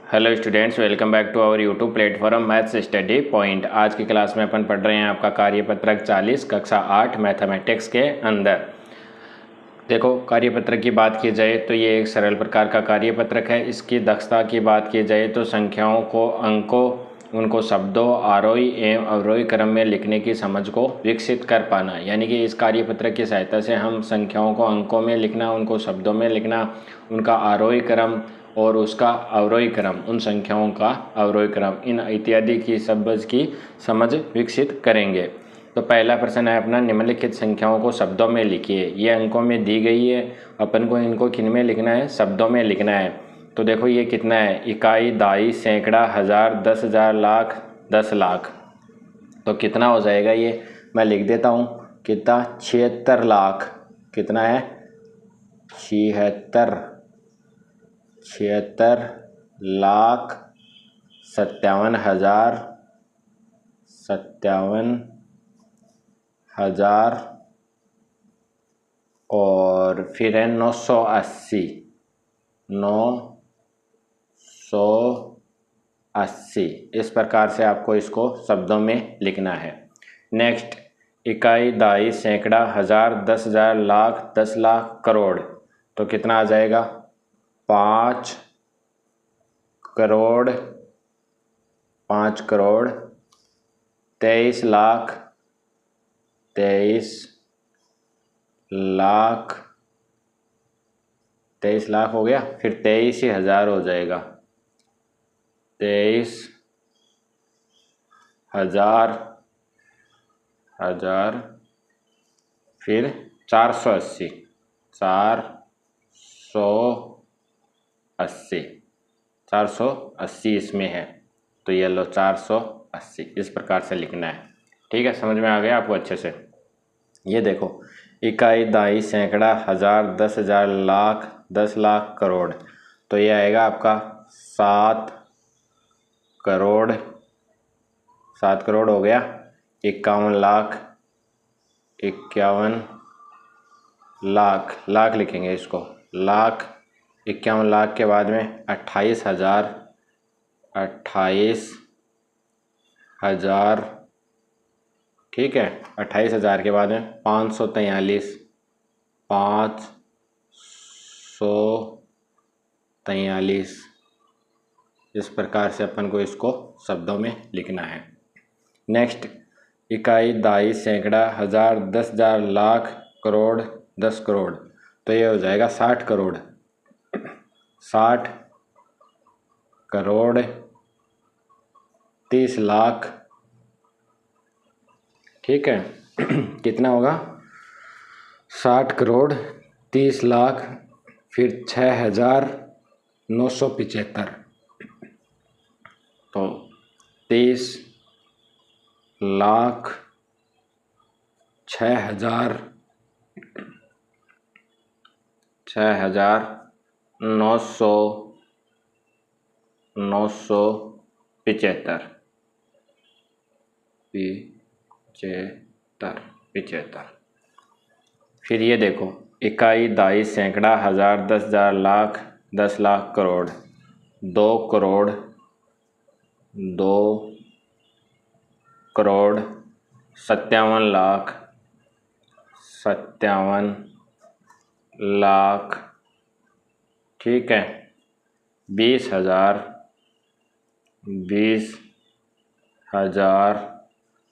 Hello students, welcome back to our YouTube platform maths study point. आज की class में अपन पढ़ रहे हैं आपका कार्यपत्रक 40 कक्षा 8 मैथमेटिक्स के अंदर। देखो, कार्यपत्रक की बात की जाए तो ये एक सरल प्रकार का कार्यपत्रक है। इसकी दक्षता की बात की जाए तो संख्याओं को, अंकों, उनको शब्दों, आरोही एवं अवरोही क्रम में लिखने की समझ को विकसित कर पाना, यानी कि इस कार्यपत्रक की सहायता से हम संख्याओं को अंकों में लिखना, उनको शब्दों में लिखना, उनका आरोही क्रम और उसका अवरोही क्रम, उन संख्याओं का अवरोही क्रम, इन इत्यादि की शब्द की समझ विकसित करेंगे। तो पहला प्रश्न है अपना, निम्नलिखित संख्याओं को शब्दों में लिखिए। ये अंकों में दी गई है, अपन को इनको किन में लिखना है? शब्दों में लिखना है। तो देखो ये कितना है, इकाई, दाई, सैकड़ा, हज़ार, 10,000, लाख, 10 लाख। तो कितना हो जाएगा ये, मैं लिख देता हूँ कितना, 76 लाख। कितना है? 76 लाख 57,000 और फिर है 980। इस प्रकार से आपको इसको शब्दों में लिखना है। नेक्स्ट, इकाई, दाई, सैकड़ा, हज़ार, 10,000, लाख, 10 लाख, करोड़। तो कितना आ जाएगा? 5 करोड़ 23 लाख 23 लाख हो गया। फिर 23,000 हो जाएगा, 23,000। फिर 480 इसमें है, तो ये लो 480। इस प्रकार से लिखना है। ठीक है, समझ में आ गया आपको अच्छे से? ये देखो, इकाई, दाई, सैकड़ा, हज़ार, 10,000, लाख, 10 लाख, करोड़। तो ये आएगा आपका 7 करोड़ हो गया। 51 लाख लिखेंगे इसको, लाख। 51 लाख के बाद में 28,000 ठीक है। 28,000 के बाद में 543। इस प्रकार से अपन को इसको शब्दों में लिखना है। नेक्स्ट, इकाई, दाई, सैकड़ा, हज़ार, 10,000, लाख, करोड़, 10 करोड़। तो ये हो जाएगा 60 करोड़ 30 लाख। ठीक है कितना होगा? 60 करोड़ 30 लाख, फिर 6,975। तो 30 लाख 6,975। फिर ये देखो, इकाई, दाई, सैकड़ा, हज़ार, 10,000, लाख, 10 लाख, करोड़। 2 करोड़ 57 लाख। ठीक है, 20,000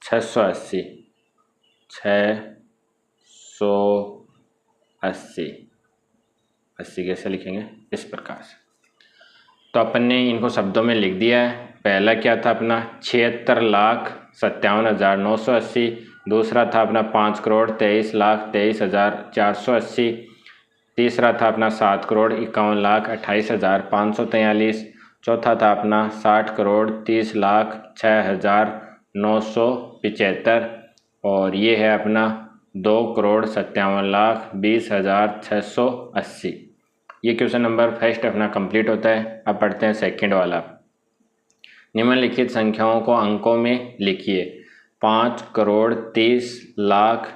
680 80 कैसे लिखेंगे? इस प्रकार से। तो अपन ने इनको शब्दों में लिख दिया है। पहला क्या था अपना? 76,57,980। दूसरा था अपना 5 करोड़ 23 लाख 23,480। तीसरा था अपना 7 करोड़ 51 लाख 28,543। चौथा था अपना 60 करोड़ 30 लाख 6,975। और ये है अपना 2 करोड़ 57 लाख 20,680। ये क्वेश्चन नंबर फर्स्ट अपना कंप्लीट होता है। अब पढ़ते हैं सेकंड वाला। निम्नलिखित संख्याओं को अंकों में लिखिए। 5 करोड़ 30 लाख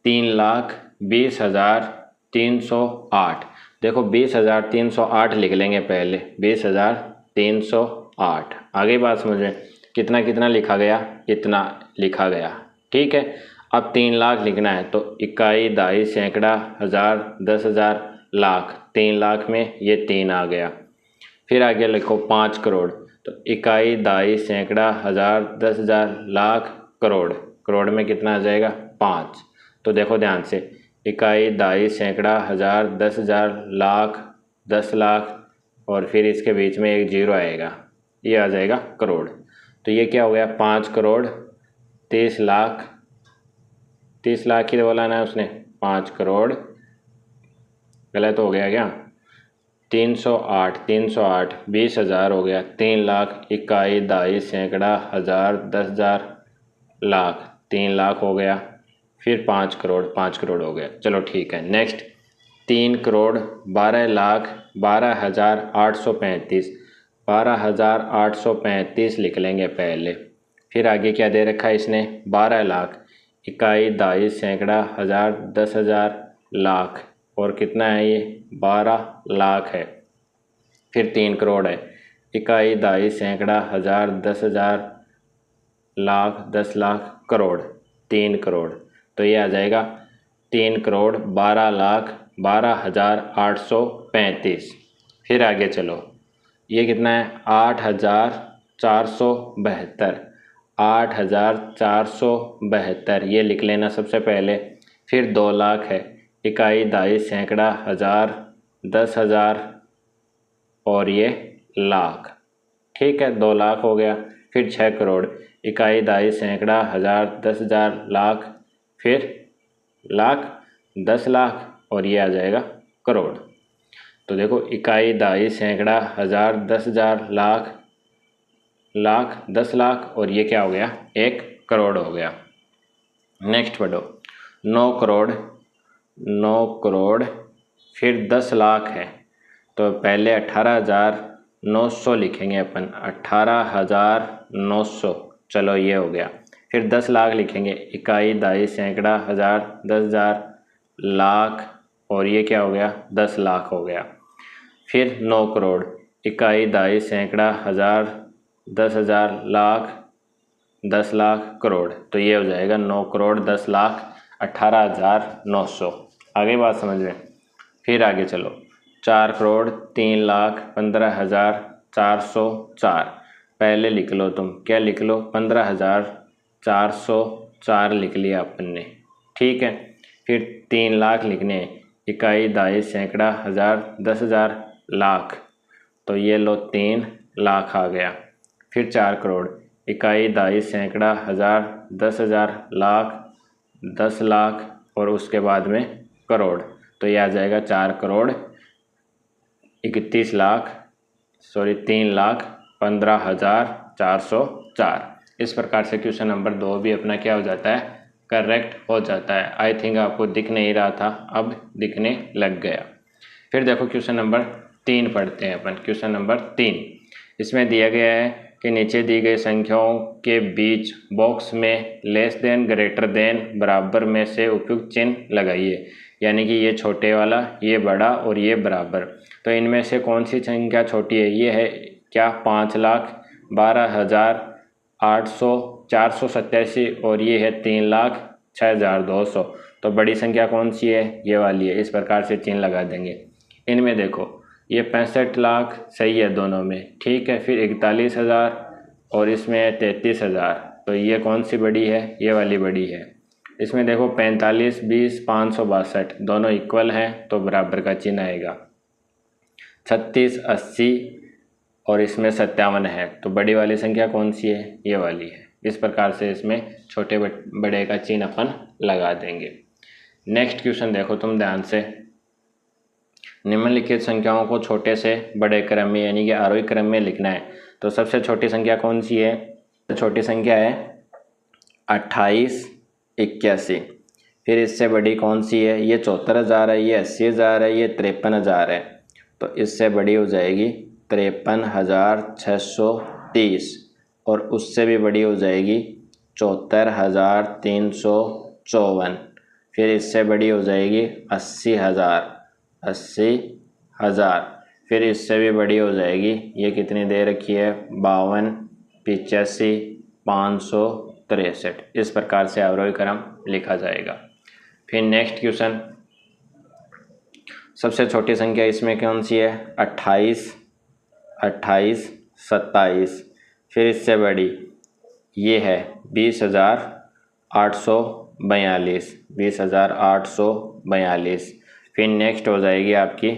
3,20,308। देखो 20,308 लिख लेंगे पहले, 20,308 308। आगे बात समझ में, कितना कितना लिखा गया, इतना लिखा गया, ठीक है। अब 3 लाख लिखना है तो इकाई, दहाई, सैकड़ा, हज़ार, 10,000, लाख। 3 लाख में ये 3 आ गया। फिर आगे लिखो 5 करोड़, तो इकाई, दहाई, सैकड़ा, हज़ार, 10,000, लाख, करोड़। करोड़ में कितना आ जाएगा, 5। तो देखो ध्यान से, इकाई, दहाई, सैकड़ा, हज़ार, 10,000, लाख, 10 लाख, और फिर इसके बीच में एक जीरो आएगा, ये आ जाएगा करोड़। तो ये क्या हो गया, 5 करोड़ 30 लाख। 30 लाख ही बोला ना उसने, 5 करोड़, गलत हो गया क्या, 308, 308, 20,000 हो गया, 3 लाख, इकाई, दहाई, सैकड़ा, हज़ार, 10,000, लाख, 3 लाख हो गया। फिर 5 करोड़, 5 करोड़ हो गया। चलो ठीक है, नेक्स्ट 3 करोड़ 12 लाख 12,835, 12,835 लिख लेंगे पहले। फिर आगे क्या दे रखा है इसने, 12 लाख, इकाई, दहाई, सैकड़ा, हज़ार, 10,000, लाख, और कितना है ये, 12 लाख है। फिर 3 करोड़ है, इकाई, दहाई, सैकड़ा, हज़ार, 10,000, लाख, 10 लाख, करोड़, 3 करोड़। तो ये आ जाएगा 3 करोड़ 12 लाख 12,835। फिर आगे चलो, ये कितना है, 8,472, 8,472 ये लिख लेना सबसे पहले। फिर 2 लाख है, इकाई, दहाई, सैकड़ा, हज़ार, 10,000, और ये लाख, ठीक है, 2 लाख हो गया। फिर 6 करोड़, इकाई, दहाई, सैकड़ा, हज़ार, 10,000, लाख, फिर लाख, 10 लाख, और ये आ जाएगा करोड़। तो देखो, इकाई, दहाई, सैकड़ा, हज़ार, 10,000, लाख, लाख, 10 लाख, और ये क्या हो गया, 1 करोड़ हो गया। नेक्स्ट पढ़ो, 9 करोड़, 9 करोड़, फिर 10 लाख है, तो पहले 18,900 लिखेंगे अपन, 18,900, चलो ये हो गया। फिर 10 लाख लिखेंगे, इकाई, दहाई, सैकड़ा, हज़ार, 10,000, लाख, और ये क्या हो गया, 10 लाख हो गया। फिर 9 करोड़, इकाई, दहाई, सैकड़ा, हज़ार, 10,000, लाख, 10 लाख, करोड़। तो ये हो जाएगा 9 करोड़ 10 लाख 18,900। आगे बात समझ में। फिर आगे चलो, 4 करोड़ 3 लाख 15,404, पहले लिख लो तुम, क्या लिख लो, 15,404 लिख लिया अपन ने, ठीक है। फिर 3 लाख लिखने हैं, इकाई, दहाई, सैकड़ा, हज़ार, 10,000, लाख, तो ये लो 3 लाख आ गया। फिर 4 करोड़, इकाई, दहाई, सैकड़ा, हज़ार, 10,000, लाख, 10 लाख, और उसके बाद में करोड़, तो ये आ जाएगा 4 करोड़ 31 लाख, सॉरी 3 लाख 15,404। इस प्रकार से क्वेश्चन नंबर 2 भी अपना क्या हो जाता है, करेक्ट हो जाता है। आई थिंक आपको दिख नहीं रहा था, अब दिखने लग गया। फिर देखो क्वेश्चन नंबर 3 पढ़ते हैं अपन। क्वेश्चन नंबर 3, इसमें दिया गया है कि नीचे दी गई संख्याओं के बीच बॉक्स में लेस देन, ग्रेटर देन, बराबर में से उपयुक्त चिन्ह लगाइए। यानी कि ये छोटे वाला, ये बड़ा, और ये बराबर। तो इनमें से कौन सी संख्या छोटी है, ये है क्या, 5,12,487, और ये है 3,06,200। तो बड़ी संख्या कौन सी है, ये वाली है। इस प्रकार से चिन्ह लगा देंगे। इनमें देखो, ये 65 लाख सही है दोनों में, ठीक है। फिर 41,000, और इसमें है 33,000, तो ये कौन सी बड़ी है, ये वाली बड़ी है। इसमें देखो 45, 20, 562 दोनों इक्वल हैं, तो बराबर का चिन्ह आएगा। 36, 80, और इसमें 57 है, तो बड़ी वाली संख्या कौन सी है, ये वाली है। इस प्रकार से इसमें छोटे बड़े का चिन्ह अपन लगा देंगे। नेक्स्ट क्वेश्चन देखो तुम ध्यान से, निम्नलिखित संख्याओं को छोटे से बड़े क्रम में यानी कि आरोही क्रम में लिखना है। तो सबसे छोटी संख्या कौन सी है, छोटी संख्या है 2881। फिर इससे बड़ी कौन सी है, ये 74,000 है, ये 80,000 है, ये 53,000 है। तो इससे बड़ी हो जाएगी 53,630, और उससे भी बड़ी हो जाएगी 74,354। फिर इससे बड़ी हो जाएगी 80,000, 80,000। फिर इससे भी बड़ी हो जाएगी, ये कितनी दे रखी है 52, 85, 563। इस प्रकार से अवरोही क्रम लिखा जाएगा। फिर नेक्स्ट क्वेश्चन, सबसे छोटी संख्या इसमें कौन सी है 28, 27। फिर इससे बड़ी ये है 20,842, 20,842। फिर नेक्स्ट हो जाएगी आपकी,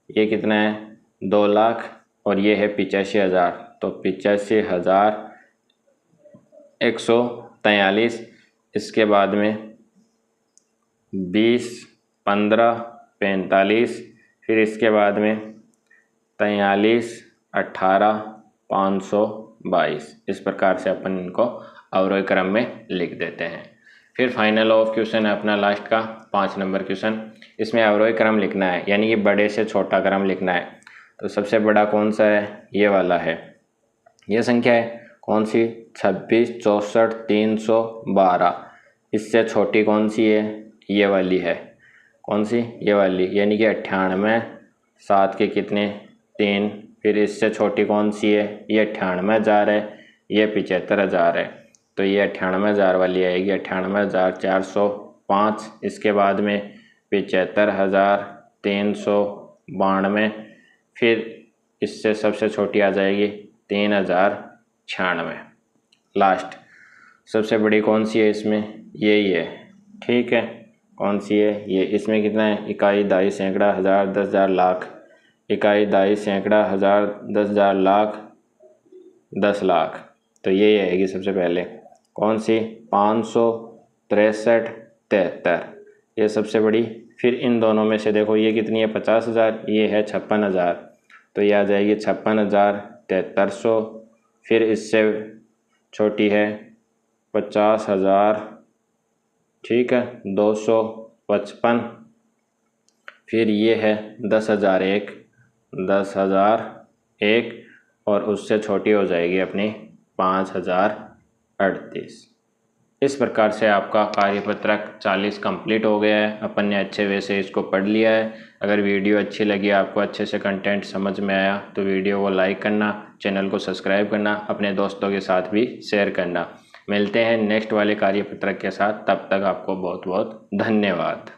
ये कितना है 2 लाख और ये है 85,000, तो 85,143। इसके बाद में 20, 15, 45। फिर इसके बाद में 43, 18, 522। इस प्रकार से अपन इनको अवरोही क्रम में लिख देते हैं। फिर फाइनल ऑफ क्वेश्चन है अपना लास्ट का 5 नंबर क्वेश्चन। इसमें अवरोही क्रम लिखना है, यानी कि बड़े से छोटा क्रम लिखना है। तो सबसे बड़ा कौन सा है, ये वाला है। ये संख्या है कौन सी 26, 64, 312। इससे छोटी कौन सी है, ये वाली है। कौन सी, ये वाली, यानी कि 98, 7 के कितने 3। फिर इससे छोटी कौन सी है, ये 98,000 है, ये 75,000 है। तो ये 98,000 वाली आएगी, 98,405। इसके बाद में 75,392। फिर इससे सबसे छोटी आ जाएगी 3,096। लास्ट सबसे बड़ी कौन सी है इसमें, यही है। ठीक है, कौन सी है ये, इसमें कितना है इकाई, दहाई, सैकड़ा, हज़ार, 10,000, लाख। इकाई, दहाई, सैकड़ा, हज़ार, 10,000, लाख, 10 लाख। तो ये आएगी सबसे पहले कौन सी 563, 73। ये सबसे बड़ी। फिर इन दोनों में से देखो ये कितनी है 50,000, ये है 56,000। तो ये आ जाएगी 56,7300। फिर इससे छोटी है 50,000, ठीक है 255। फिर ये है 10,001, 10,001। और उससे छोटी हो जाएगी अपनी 5,038। इस प्रकार से आपका कार्यपत्रक 40 कंप्लीट हो गया है। अपन ने अच्छे वे से इसको पढ़ लिया है। अगर वीडियो अच्छी लगी, आपको अच्छे से कंटेंट समझ में आया, तो वीडियो को लाइक करना, चैनल को सब्सक्राइब करना, अपने दोस्तों के साथ भी शेयर करना। मिलते हैं नेक्स्ट वाले कार्यपत्रक के साथ, तब तक आपको बहुत बहुत धन्यवाद।